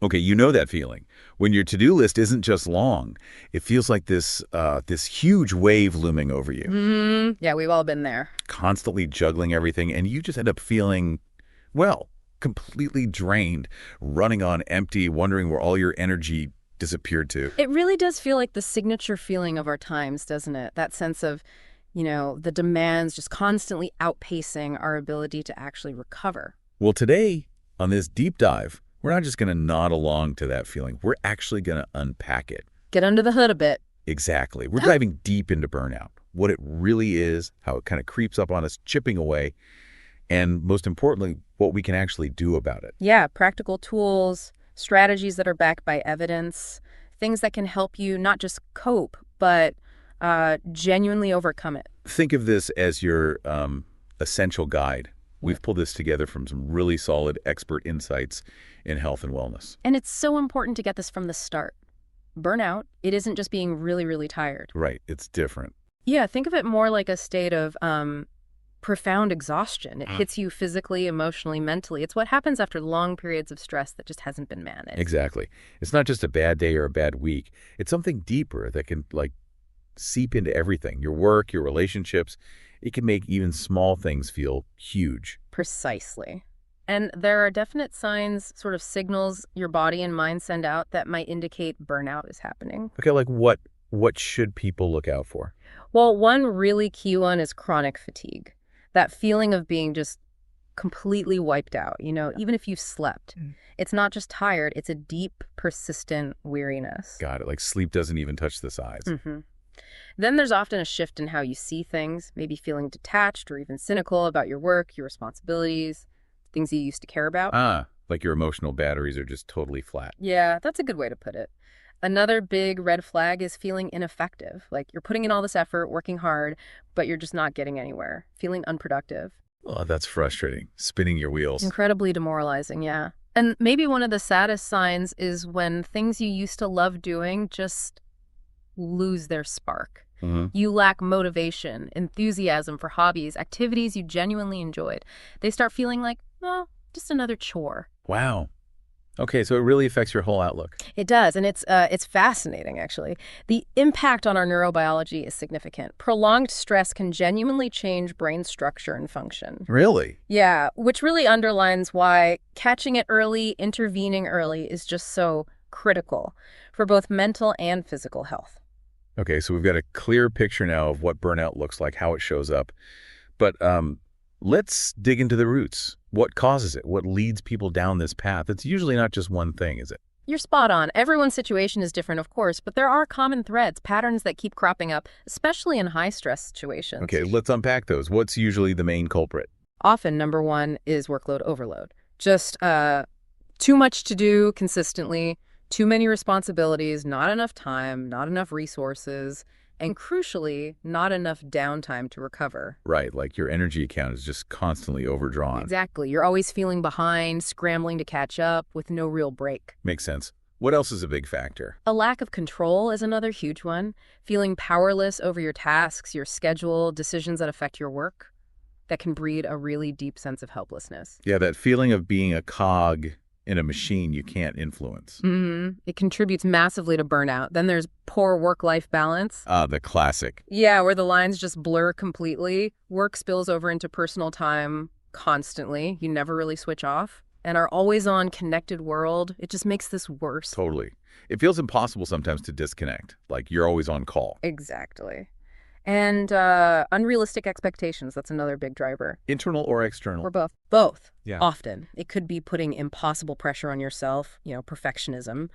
Okay, you know that feeling. When your to-do list isn't just long, it feels like this huge wave looming over you, Yeah, we've all been there. constantly juggling everything, and you just end up feeling, well, completely drained, running on empty, wondering where all your energy disappeared to. It really does feel like the signature feeling of our times, doesn't it? That sense of, the demands just constantly outpacing our ability to actually recover. Well, today, on this deep dive, we're not just going to nod along to that feeling. We're actually going to unpack it. Get under the hood a bit. Exactly. We're diving deep into burnout, what it really is, how it kind of creeps up on us, chipping away, and most importantly, what we can actually do about it. Yeah, practical tools, strategies that are backed by evidence, things that can help you not just cope, but genuinely overcome it. Think of this as your essential guide. We've pulled this together from some really solid expert insights in health and wellness. And it's so important to get this from the start. Burnout, it isn't just being really, really tired. Right. It's different. Yeah, think of it more like a state of profound exhaustion. It hits you physically, emotionally, mentally. It's what happens after long periods of stress that just hasn't been managed. Exactly. It's not just a bad day or a bad week. It's something deeper that can, seep into everything. Your work, your relationships. It can make even small things feel huge. Precisely. And there are definite signs, sort of signals your body and mind send out that might indicate burnout is happening. Okay, like what should people look out for? Well, one really key one is chronic fatigue. That feeling of being just completely wiped out, even if you've slept. It's not just tired, it's a deep, persistent weariness. Got it. Like sleep doesn't even touch the eyes. Then there's often a shift in how you see things, maybe feeling detached or even cynical about your work, your responsibilities, things you used to care about. Like your emotional batteries are just totally flat. Yeah, that's a good way to put it. Another big red flag is feeling ineffective. Like you're putting in all this effort, working hard, but you're just not getting anywhere, feeling unproductive. Oh, that's frustrating. Spinning your wheels. Incredibly demoralizing, yeah. And maybe one of the saddest signs is when things you used to love doing just lose their spark. You lack motivation, enthusiasm for hobbies, activities you genuinely enjoyed. They start feeling like, well, just another chore. Wow. Okay, so it really affects your whole outlook. It does, and it's fascinating, actually. The impact on our neurobiology is significant. Prolonged stress can genuinely change brain structure and function. Really? Yeah, which really underlines why catching it early, intervening early is just so critical for both mental and physical health. Okay, so we've got a clear picture now of what burnout looks like, how it shows up. But let's dig into the roots. What causes it? What leads people down this path? It's usually not just one thing, is it? You're spot on. Everyone's situation is different, of course, but there are common threads, patterns that keep cropping up, especially in high-stress situations. Okay, let's unpack those. What's usually the main culprit? Often, number one is workload overload. Just too much to do consistently, too many responsibilities, not enough time, not enough resources, and crucially, not enough downtime to recover. Right, like your energy account is just constantly overdrawn. Exactly. You're always feeling behind, scrambling to catch up with no real break. Makes sense. What else is a big factor? A lack of control is another huge one. Feeling powerless over your tasks, your schedule, decisions that affect your work. That can breed a really deep sense of helplessness. Yeah, that feeling of being a cog in a machine you can't influence. It contributes massively to burnout. Then there's poor work-life balance. The classic. Yeah, where the lines just blur completely. Work spills over into personal time constantly. You never really switch off. And our always-on connected world, it just makes this worse. Totally. It feels impossible sometimes to disconnect, like you're always on call. Exactly. And unrealistic expectations, that's another big driver. Internal or external? Or both. Both. Yeah. Often. It could be putting impossible pressure on yourself, perfectionism.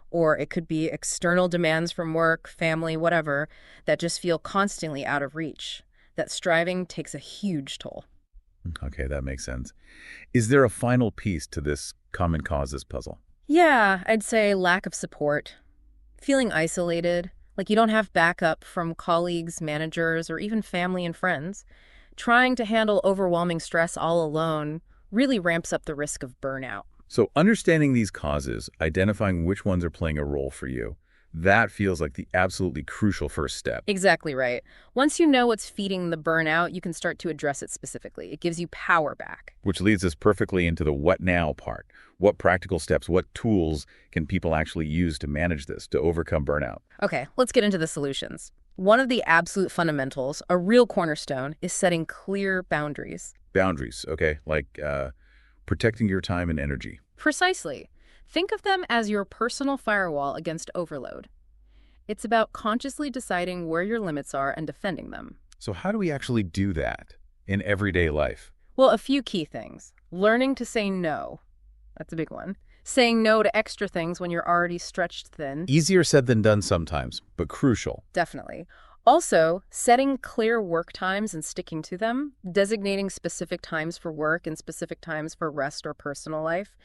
Or it could be external demands from work, family, whatever, that just feel constantly out of reach. That striving takes a huge toll. Okay, that makes sense. Is there a final piece to this common causes puzzle? Yeah, I'd say lack of support. Feeling isolated. Like you don't have backup from colleagues, managers, or even family and friends. Trying to handle overwhelming stress all alone really ramps up the risk of burnout. So understanding these causes, identifying which ones are playing a role for you, That feels like the absolutely crucial first step. Exactly right. Once you know what's feeding the burnout, you can start to address it specifically. It gives you power back. Which leads us perfectly into the what now part. What practical steps, what tools can people actually use to manage this, to overcome burnout? Okay, let's get into the solutions. One of the absolute fundamentals, a real cornerstone, is setting clear boundaries. Boundaries, okay, like protecting your time and energy. Precisely. Think of them as your personal firewall against overload. It's about consciously deciding where your limits are and defending them. So how do we actually do that in everyday life? Well, a few key things. Learning to say no. That's a big one. Saying no to extra things when you're already stretched thin. Easier said than done sometimes, but crucial. Definitely. Also, setting clear work times and sticking to them, designating specific times for work and specific times for rest or personal life,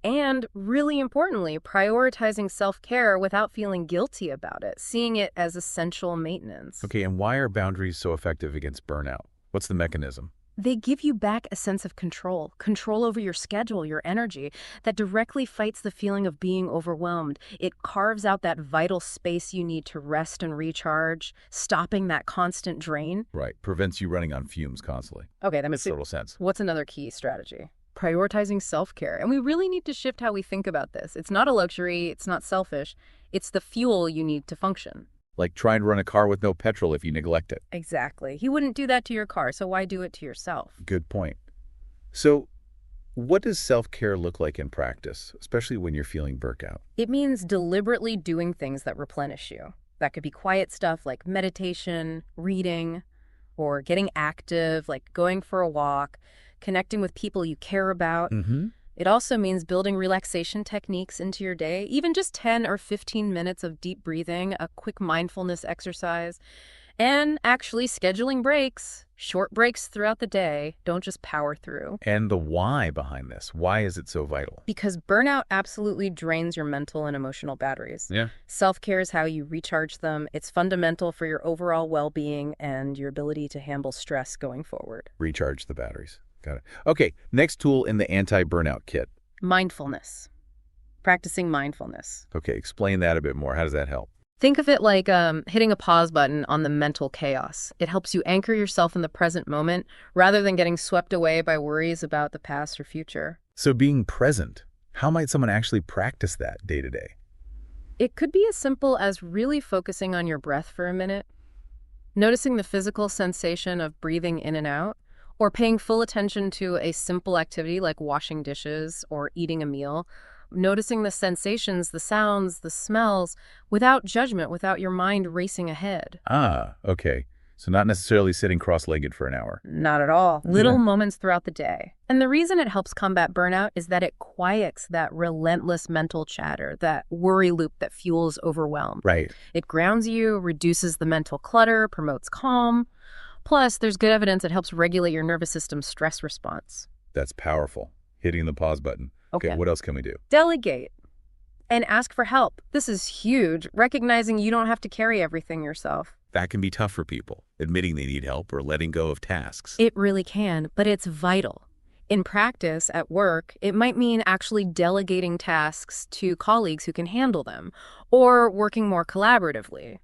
and really importantly, prioritizing self-care without feeling guilty about it, seeing it as essential maintenance. Okay, and why are boundaries so effective against burnout? What's the mechanism? They give you back a sense of control over your schedule, your energy, that directly fights the feeling of being overwhelmed. It carves out that vital space you need to rest and recharge, stopping that constant drain. Right, prevents you running on fumes constantly. Okay, that Makes total sense. What's another key strategy? Prioritizing self-care. And we really need to shift how we think about this. It's not a luxury, it's not selfish, it's the fuel you need to function. Like trying to run a car with no petrol if you neglect it. Exactly. You wouldn't do that to your car, so why do it to yourself? Good point. So, what does self-care look like in practice, especially when you're feeling burnt out? It means deliberately doing things that replenish you. That could be quiet stuff like meditation, reading, or getting active, like going for a walk, connecting with people you care about. It also means building relaxation techniques into your day, even just 10 or 15 minutes of deep breathing, a quick mindfulness exercise, and actually scheduling breaks, short breaks throughout the day. Don't just power through. And the why behind this. Why is it so vital? Because burnout absolutely drains your mental and emotional batteries. Yeah. Self-care is how you recharge them. It's fundamental for your overall well-being and your ability to handle stress going forward. Recharge the batteries. Got it. Okay, next tool in the anti-burnout kit. Mindfulness. Practicing mindfulness. Okay, explain that a bit more. How does that help? Think of it like hitting a pause button on the mental chaos. It helps you anchor yourself in the present moment rather than getting swept away by worries about the past or future. So being present, how might someone actually practice that day to day? It could be as simple as really focusing on your breath for a minute, noticing the physical sensation of breathing in and out, or paying full attention to a simple activity like washing dishes or eating a meal, noticing the sensations, the sounds, the smells, without judgment, without your mind racing ahead. Ah, okay. So not necessarily sitting cross-legged for an hour. Not at all. Little moments throughout the day. And the reason it helps combat burnout is that it quiets that relentless mental chatter, that worry loop that fuels overwhelm. Right. It grounds you, reduces the mental clutter, promotes calm. Plus, there's good evidence it helps regulate your nervous system's stress response. That's powerful. Hitting the pause button. Okay, what else can we do? Delegate and ask for help. This is huge, recognizing you don't have to carry everything yourself. That can be tough for people, admitting they need help or letting go of tasks. It really can, but it's vital. In practice, at work, it might mean actually delegating tasks to colleagues who can handle them, or working more collaboratively,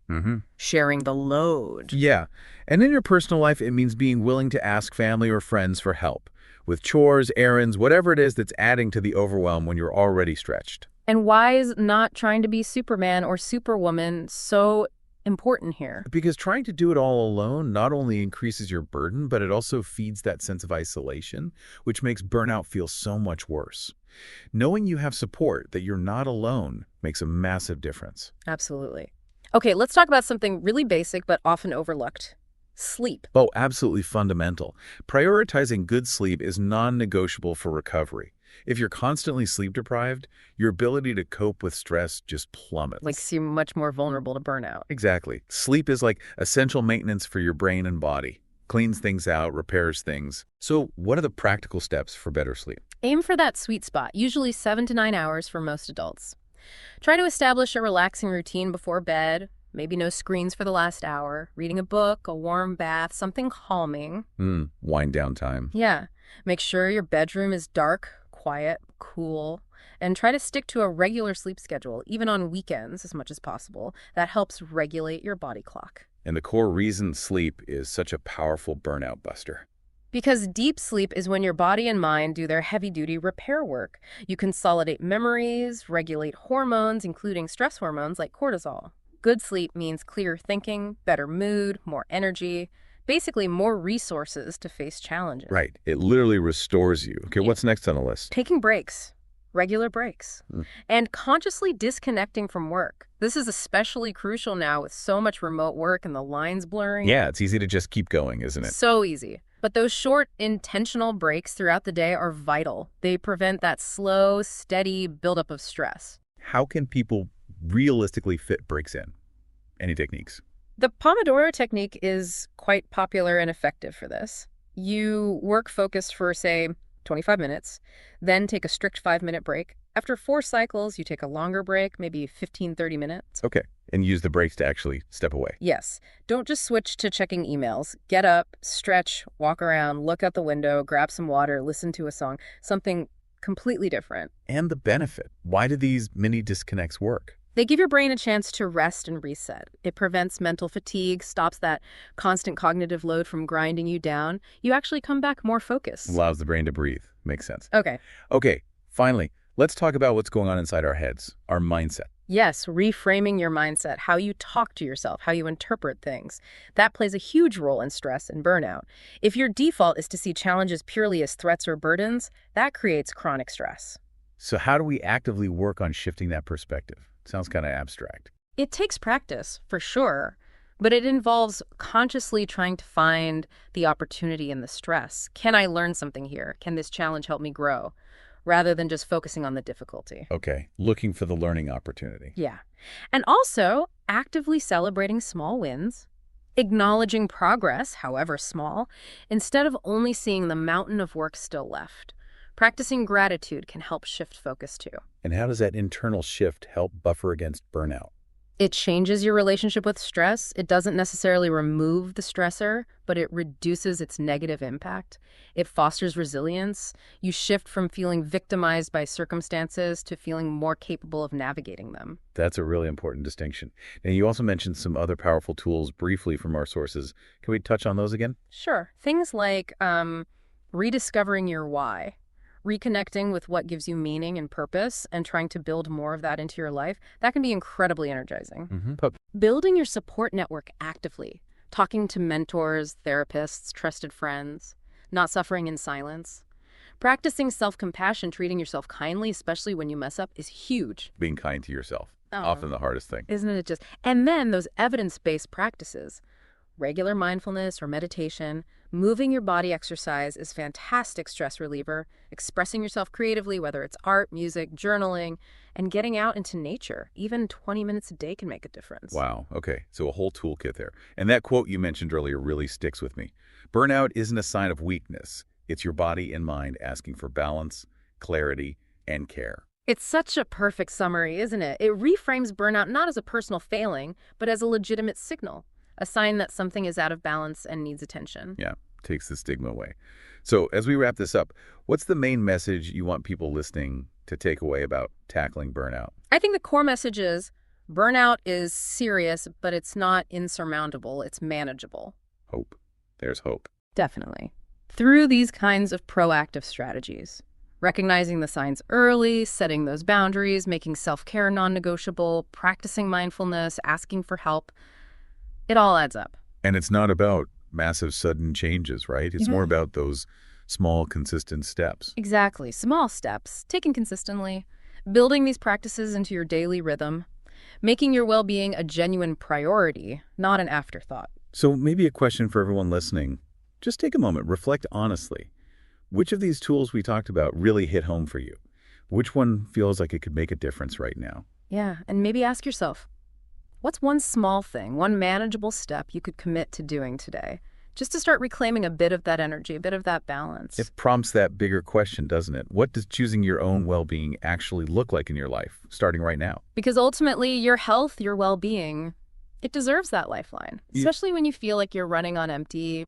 sharing the load. Yeah, and in your personal life, it means being willing to ask family or friends for help, with chores, errands, whatever it is that's adding to the overwhelm when you're already stretched. And why is not trying to be Superman or Superwoman so important here? Because trying to do it all alone not only increases your burden, but it also feeds that sense of isolation, which makes burnout feel so much worse. Knowing you have support, that you're not alone, makes a massive difference. Absolutely. Okay, let's talk about something really basic but often overlooked. Sleep. Oh, absolutely fundamental. Prioritizing good sleep is non-negotiable for recovery. If you're constantly sleep deprived, your ability to cope with stress just plummets. Makes you much more vulnerable to burnout. Exactly. Sleep is like essential maintenance for your brain and body. Cleans things out, repairs things. So what are the practical steps for better sleep? Aim for that sweet spot, usually 7 to 9 hours for most adults. Try to establish a relaxing routine before bed. Maybe no screens for the last hour. Reading a book, a warm bath, something calming. Wind down time. Yeah. Make sure your bedroom is dark, quiet, cool. And try to stick to a regular sleep schedule, even on weekends as much as possible. That helps regulate your body clock. And the core reason sleep is such a powerful burnout buster. Because deep sleep is when your body and mind do their heavy-duty repair work. You consolidate memories, regulate hormones, including stress hormones like cortisol. Good sleep means clearer thinking, better mood, more energy, basically more resources to face challenges. Right. It literally restores you. Okay, what's next on the list? Taking breaks, regular breaks, and consciously disconnecting from work. This is especially crucial now with so much remote work and the lines blurring. Yeah, it's easy to just keep going, isn't it? So easy. But those short, intentional breaks throughout the day are vital. They prevent that slow, steady buildup of stress. How can people realistically fit breaks in? Any techniques? The Pomodoro technique is quite popular and effective for this. You work focused for, say, 25 minutes, then take a strict 5-minute break. After 4 cycles, you take a longer break, maybe 15, 30 minutes. Okay, and use the breaks to actually step away. Yes. Don't just switch to checking emails. Get up, stretch, walk around, look out the window, grab some water, listen to a song, something completely different. And the benefit. Why do these mini disconnects work? They give your brain a chance to rest and reset. It prevents mental fatigue, stops that constant cognitive load from grinding you down. You actually come back more focused. Allows the brain to breathe. Makes sense. Okay, finally, let's talk about what's going on inside our heads, our mindset. Yes, reframing your mindset, how you talk to yourself, how you interpret things. That plays a huge role in stress and burnout. If your default is to see challenges purely as threats or burdens, that creates chronic stress. So how do we actively work on shifting that perspective? Sounds kind of abstract. It takes practice, for sure, but it involves consciously trying to find the opportunity in the stress. Can I learn something here? Can this challenge help me grow? Rather than just focusing on the difficulty. Okay, looking for the learning opportunity. Yeah. And also actively celebrating small wins, acknowledging progress, however small, instead of only seeing the mountain of work still left. Practicing gratitude can help shift focus too. And how does that internal shift help buffer against burnout? It changes your relationship with stress. It doesn't necessarily remove the stressor, but it reduces its negative impact. It fosters resilience. You shift from feeling victimized by circumstances to feeling more capable of navigating them. That's a really important distinction. And you also mentioned some other powerful tools briefly from our sources. Can we touch on those again? Sure. Things like rediscovering your why, reconnecting with what gives you meaning and purpose, and trying to build more of that into your life, that can be incredibly energizing. Building your support network actively, talking to mentors, therapists, trusted friends, not suffering in silence. Practicing self-compassion, treating yourself kindly, especially when you mess up, is huge. Being kind to yourself. Often the hardest thing. Isn't it just? And then those evidence-based practices, regular mindfulness or meditation, moving your body exercise is fantastic stress reliever, expressing yourself creatively, whether it's art, music, journaling, and getting out into nature. Even 20 minutes a day can make a difference. Wow. Okay. So a whole toolkit there. And that quote you mentioned earlier really sticks with me. Burnout isn't a sign of weakness. It's your body and mind asking for balance, clarity, and care. It's such a perfect summary, isn't it? It reframes burnout not as a personal failing, but as a legitimate signal. A sign that something is out of balance and needs attention. Yeah, takes the stigma away. So as we wrap this up, what's the main message you want people listening to take away about tackling burnout? I think the core message is burnout is serious, but it's not insurmountable. It's manageable. Hope. There's hope. Definitely. Through these kinds of proactive strategies, recognizing the signs early, setting those boundaries, making self-care non-negotiable, practicing mindfulness, asking for help, it all adds up. And it's not about massive sudden changes, right? It's more about those small, consistent steps. Exactly. Small steps, taken consistently, building these practices into your daily rhythm, making your well-being a genuine priority, not an afterthought. So maybe a question for everyone listening. Just take a moment, reflect honestly. Which of these tools we talked about really hit home for you? Which one feels like it could make a difference right now? Yeah, and maybe ask yourself, what's one small thing, one manageable step you could commit to doing today, just to start reclaiming a bit of that energy, a bit of that balance? It prompts that bigger question, doesn't it? What does choosing your own well-being actually look like in your life, starting right now? Because ultimately, your health, your well-being, it deserves that lifeline, especially when you feel like you're running on empty.